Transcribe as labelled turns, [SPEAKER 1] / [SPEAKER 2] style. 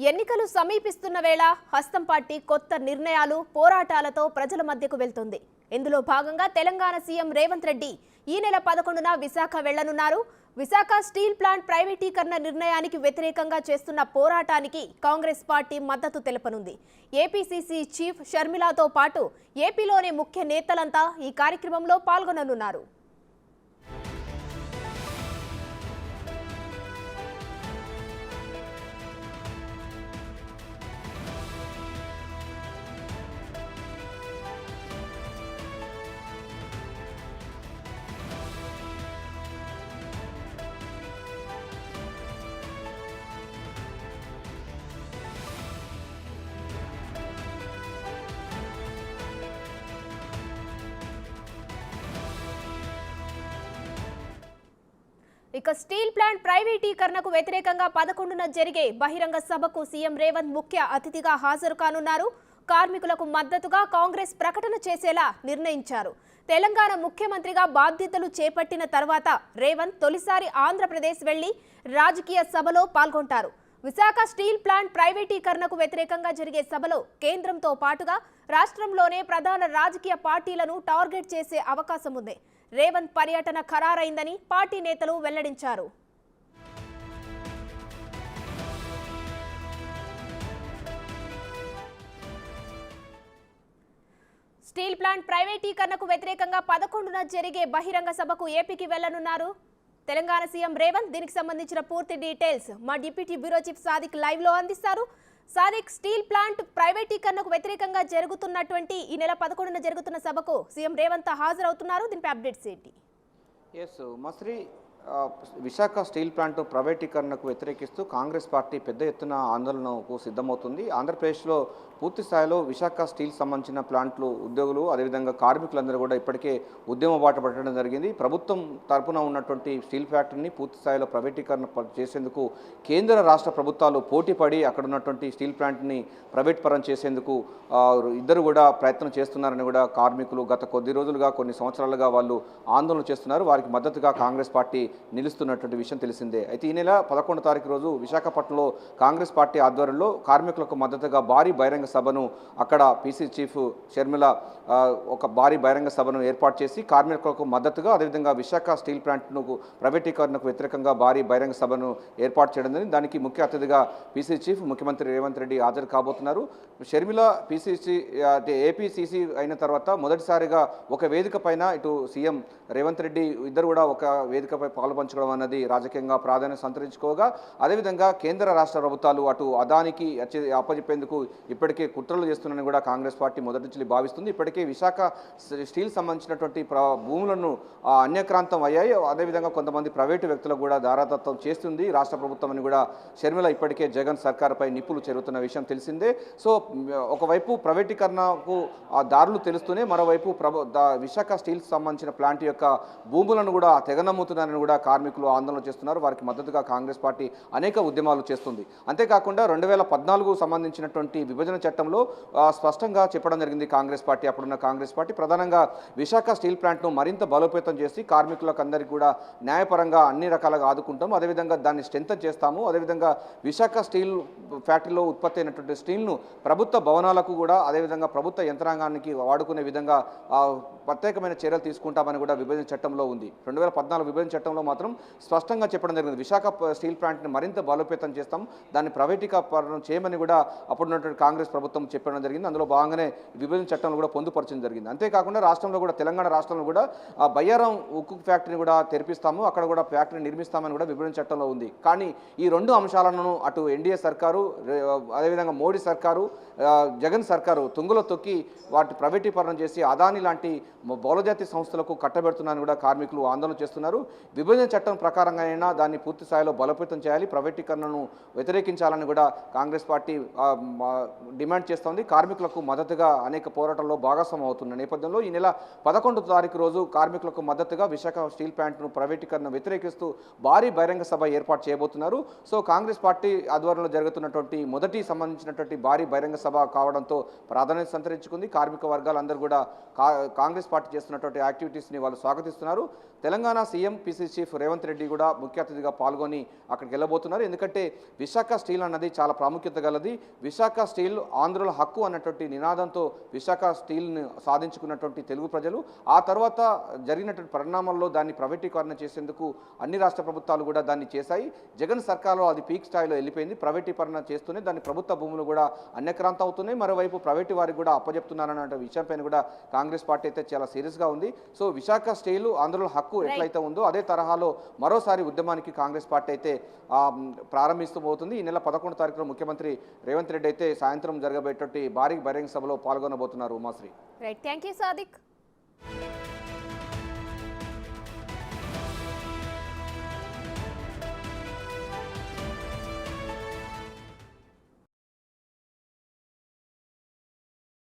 [SPEAKER 1] ఎన్నికలు సమీపిస్తున్న వేళ హస్తం పార్టీ కొత్త నిర్ణయాలు పోరాటాలతో ప్రజల మధ్యకు వెళ్తుంది. ఇందులో భాగంగా తెలంగాణ సీఎం రేవంత్ రెడ్డి ఈ నెల 11న విశాఖ వెళ్లనున్నారు. విశాఖ స్టీల్ ప్లాంట్ ప్రైవేటీకరణ నిర్ణయానికి వ్యతిరేకంగా చేస్తున్న పోరాటానికి కాంగ్రెస్ పార్టీ మద్దతు తెలపనుంది. ఏపీసీసీ చీఫ్ షర్మిలాతో పాటు ఏపీలోని ముఖ్య నేతలంతా ఈ కార్యక్రమంలో పాల్గొననున్నారు. ఇక స్టీల్ ప్లాంట్ ప్రైవేటీకరణకు వ్యతిరేకంగా 11న జరిగే బహిరంగ సభకు సీఎం రేవంత్ ముఖ్య అతిథిగా హాజరు కానున్నారు. కార్మికులకు మద్దతుగా కాంగ్రెస్ ప్రకటన చేసేలా నిర్ణయించారు. తెలంగాణ ముఖ్యమంత్రిగా బాధ్యతలు చేపట్టిన తర్వాత రేవంత్ తొలిసారి ఆంధ్రప్రదేశ్ వెళ్లి రాజకీయ సభలో పాల్గొంటారు. విశాఖ స్టీల్ ప్లాంట్ ప్రైవేటీకరణకు వ్యతిరేకంగా జరిగే సభలో కేంద్రంతో పాటుగా రాష్ట్రంలోనే ప్రధాన రాజకీయ పార్టీలను టార్గెట్ చేసే అవకాశం ఉంది. రేవంత్ పర్యటన ఖరారైందని పార్టీ నేతలు వెల్లడించారు. స్టీల్ ప్లాంట్ ప్రైవేటీకరణకు వ్యతిరేకంగా 11న జరిగే బహిరంగ సభకు ఏపీకి వెళ్లనున్నారు తెలంగాణ సీఎం రేవంత్. దీనికి సంబంధించిన పూర్తి డీటెయిల్స్ మా deputy bureau chief Sadiq live లో అందిస్తారు. సాదిక్, స్టీల్ ప్లాంట్ ప్రైవేటీకరణకు వ్యతిరేకంగా జరుగుతున్నటువంటి ఈ నెల 11న జరుగుతున్న సభకు సీఎం రేవంత్ హాజరవుతున్నారు. దీనిపై అప్డేట్స్ ఏంటి?
[SPEAKER 2] మస్రి విశాఖ స్టీల్ ప్లాంట్ ప్రైవేటీకరణకు వ్యతిరేకిస్తూ కాంగ్రెస్ పార్టీ పెద్ద ఎత్తున ఆందోళనకు సిద్ధమవుతుంది. ఆంధ్రప్రదేశ్లో పూర్తి స్థాయిలో విశాఖ స్టీల్ సంబంధించిన ప్లాంట్లు ఉద్యోగులు అదేవిధంగా కార్మికులందరూ కూడా ఇప్పటికే ఉద్యమ బాట పట్టడం జరిగింది. ప్రభుత్వం తరపున ఉన్నటువంటి స్టీల్ ఫ్యాక్టరీని పూర్తి స్థాయిలో ప్రైవేటీకరణ చేసేందుకు కేంద్ర రాష్ట్ర ప్రభుత్వాలు పోటీపడి అక్కడ ఉన్నటువంటి స్టీల్ ప్లాంట్ని ప్రైవేట్ పరం చేసేందుకు ఇద్దరు కూడా ప్రయత్నం చేస్తున్నారని కూడా కార్మికులు గత కొద్ది రోజులుగా కొన్ని సంవత్సరాలుగా వాళ్ళు ఆందోళన చేస్తున్నారు. వారికి మద్దతుగా కాంగ్రెస్ పార్టీ నిలుస్తున్నటువంటి విషయం తెలిసిందే. అయితే ఈ నెల 11వ తారీఖు రోజు విశాఖపట్నంలో కాంగ్రెస్ పార్టీ ఆధ్వర్యంలో కార్మికులకు మద్దతుగా భారీ బహిరంగ సభను అక్కడ పీసీ చీఫ్ షర్మిల ఒక భారీ బహిరంగ సభను ఏర్పాటు చేసి కార్మికులకు మద్దతుగా అదేవిధంగా విశాఖ స్టీల్ ప్లాంట్ను ప్రైవేటీకరణకు వ్యతిరేకంగా భారీ బహిరంగ సభను ఏర్పాటు చేయడం జరిగింది. దానికి ముఖ్య అతిథిగా పీసీ చీఫ్ ముఖ్యమంత్రి రేవంత్ రెడ్డి హాజరు కాబోతున్నారు. షర్మిల పీసీసీ ఏపీసీసీ అయిన తర్వాత మొదటిసారిగా ఒక వేదిక పైన ఇటు సీఎం రేవంత్ రెడ్డి ఇద్దరు కూడా ఒక వేదికపై పాలుపంచడం అన్నది రాజకీయంగా ప్రాధాన్యత సంతరించుకోగా అదేవిధంగా కేంద్ర రాష్ట్ర ప్రభుత్వాలు అటు అదానికి అప్పచెప్పేందుకు ఇప్పటికే కుట్రలు చేస్తున్నారని కూడా కాంగ్రెస్ పార్టీ మొదటి నుంచి భావిస్తుంది. ఇప్పటికే విశాఖ స్టీల్ సంబంధించినటువంటి భూములను అన్యక్రాంతం అయ్యాయి. అదేవిధంగా కొంతమంది ప్రైవేటు వ్యక్తులకు కూడా దారాదత్తం చేస్తుంది రాష్ట్ర ప్రభుత్వం అని కూడా షర్మిల ఇప్పటికే జగన్ సర్కార్పై నిప్పులు చెరుగుతున్న విషయం తెలిసిందే. సో ఒకవైపు ప్రైవేటీకరణకు దారులు తెలుస్తూనే మరోవైపు విశాఖ స్టీల్ సంబంధించిన ప్లాంట్ యొక్క భూములను కూడా తెగనమ్ముతున్నారని కూడా కార్మికులు ఆందోళన చేస్తున్నారు. వారికి మద్దతుగా కాంగ్రెస్ పార్టీ అనేక ఉద్యమాలు చేస్తుంది. అంతేకాకుండా 2014 సంబంధించినటువంటి విభజన చట్టంలో స్పష్టంగా చెప్పడం జరిగింది కాంగ్రెస్ పార్టీ. అప్పుడున్న కాంగ్రెస్ పార్టీ ప్రధానంగా విశాఖ స్టీల్ ప్లాంట్ను మరింత బలోపేతం చేసి కార్మికులకు అందరికీ కూడా న్యాయపరంగా అన్ని రకాలుగా ఆదుకుంటాము, అదేవిధంగా దాన్ని స్ట్రెంథన్ చేస్తాము, అదేవిధంగా విశాఖ స్టీల్ ఫ్యాక్టరీలో ఉత్పత్తి అయినటువంటి స్టీల్ను ప్రభుత్వ భవనాలకు కూడా అదేవిధంగా ప్రభుత్వ యంత్రాంగానికి వాడుకునే విధంగా ప్రత్యేకమైన చర్యలు తీసుకుంటామని కూడా విభజన చట్టంలో ఉంది. 2014 విభజన చట్టంలో మాత్రం స్పష్టంగా చెప్పడం జరిగింది. విశాఖ స్టీల్ ప్లాంట్ని మరింత బలోపేతం చేస్తాం, దాన్ని ప్రైవేటీకరణ చేయమని కూడా అప్పుడున్నటువంటి కాంగ్రెస్ ప్రభుత్వం చెప్పడం జరిగింది. అందులో భాగంగానే విభజన చట్టంలో కూడా పొందుపరచడం జరిగింది. అంతేకాకుండా రాష్ట్రంలో కూడా తెలంగాణ రాష్ట్రంలో కూడా బయ్యారం ఉక్కు ఫ్యాక్టరీని కూడా తెరిపిస్తాము, అక్కడ కూడా ఫ్యాక్టరీ నిర్మిస్తామని కూడా విభజన చట్టంలో ఉంది. కానీ ఈ రెండు అంశాలను అటు ఎన్డీఏ సర్కారు అదేవిధంగా మోడీ సర్కారు జగన్ సర్కారు తుంగలో తొక్కి వాటి ప్రైవేటీకరణ చేసి అదాని లాంటి బహుళజాతి సంస్థలకు కట్టబెడుతున్నారని కూడా కార్మికులు ఆందోళన చేస్తున్నారు. విభజన చట్టం ప్రకారంగా అయినా దాన్ని పూర్తి స్థాయిలో బలోపేతం చేయాలి, ప్రైవేటీకరణను వ్యతిరేకించాలని కూడా కాంగ్రెస్ పార్టీ డిమాండ్ చేస్తోంది. కార్మికులకు మద్దతుగా అనేక పోరాటాల్లో భాగస్వామ్యం అవుతున్న నేపథ్యంలో ఈ నెల 11వ తారీఖు రోజు కార్మికులకు మద్దతుగా విశాఖ స్టీల్ ప్లాంట్ను ప్రైవేటీకరణ వ్యతిరేకిస్తూ భారీ బహిరంగ సభ ఏర్పాటు చేయబోతున్నారు. సో కాంగ్రెస్ పార్టీ ఆధ్వర్యంలో జరుగుతున్నటువంటి మొదటి సంబంధించినటువంటి భారీ బహిరంగ సభ కావడంతో ప్రాధాన్యత సంతరించుకుంది. కార్మిక వర్గాలందరూ కూడా కాంగ్రెస్ పార్టీ చేస్తున్నటువంటి యాక్టివిటీస్ని వాళ్ళు స్వాగతిస్తున్నారు. Telangana CM PC chief Revanth Reddy కూడా ముఖ్య అతిథిగా పాల్గొని అక్కడికి వెళ్ళబోతున్నారు. ఎందుకంటే విశాఖ స్టీల్ అన్నది చాలా ప్రాముఖ్యత గలది. విశాఖ స్టీల్ ఆంధ్రుల హక్కు అన్నటువంటి నినాదంతో విశాఖ స్టీల్ని సాధించుకున్నటువంటి తెలుగు ప్రజలు ఆ తర్వాత జరిగినటువంటి పరిణామాల్లో దాన్ని ప్రైవేటీకరణ చేసేందుకు అన్ని రాష్ట్ర ప్రభుత్వాలు కూడా దాన్ని చేశాయి. జగన్ సర్కార్లో అది పీక్ స్థాయిలో వెళ్ళిపోయింది. ప్రైవేటీకరణ చేస్తూనే దాన్ని ప్రభుత్వ భూములు కూడా అన్యక్రాంతం అవుతున్నాయి. మరోవైపు ప్రైవేటు వారికి కూడా అప్పచెప్తున్నారన్న విషయంపైన కూడా కాంగ్రెస్ పార్టీ అయితే చాలా సీరియస్గా ఉంది. సో విశాఖ స్టీల్ ఆంధ్రుల హక్కు ఎట్లయితే ఉందో అదే తరహాలో మరోసారి ఉద్యమానికి కాంగ్రెస్ పార్టీ అయితే ప్రారంభిస్తూ పోతుంది. ఈ నెల 11 తారీఖున ముఖ్యమంత్రి రేవంత్ రెడ్డి అయితే సాయంత్రం జరగబోయేటువంటి భారీ బహిరంగ సభలో పాల్గొనబోతున్నారు. Umashree.
[SPEAKER 1] Right, thank you Sadiq.